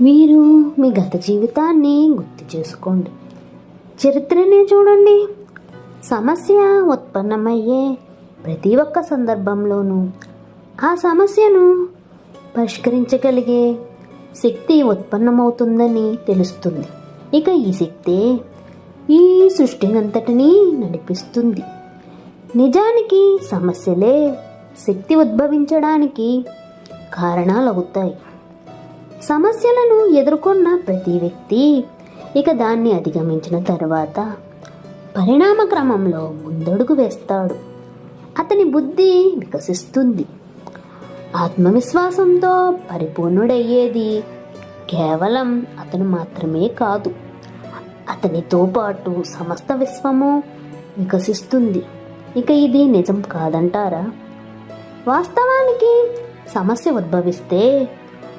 మీరు మీ గత జీవితాన్ని గుర్తు చేసుకోండి. చరిత్రనే చూడండి. సమస్య ఉత్పన్నమయ్యే ప్రతి ఒక్క సందర్భంలోనూ ఆ సమస్యను పరిష్కరించగలిగే శక్తి ఉత్పన్నమవుతుందని తెలుస్తుంది. ఇక ఈ శక్తే ఈ సృష్టినంతటినీ నడిపిస్తుంది. నిజానికి సమస్యలే శక్తి ఉద్భవించడానికి కారణాలవుతాయి. సమస్యలను ఎదుర్కొన్న ప్రతి వ్యక్తి ఇక దాన్ని అధిగమించిన తర్వాత పరిణామ క్రమంలో ముందడుగు వేస్తాడు. అతని బుద్ధి వికసిస్తుంది. ఆత్మవిశ్వాసంతో పరిపూర్ణుడయ్యేది కేవలం అతను మాత్రమే కాదు, అతనితో పాటు సమస్త విశ్వము వికసిస్తుంది. ఇక ఇది నిజం కాదంటారా? వాస్తవానికి సమస్య ఉద్భవిస్తే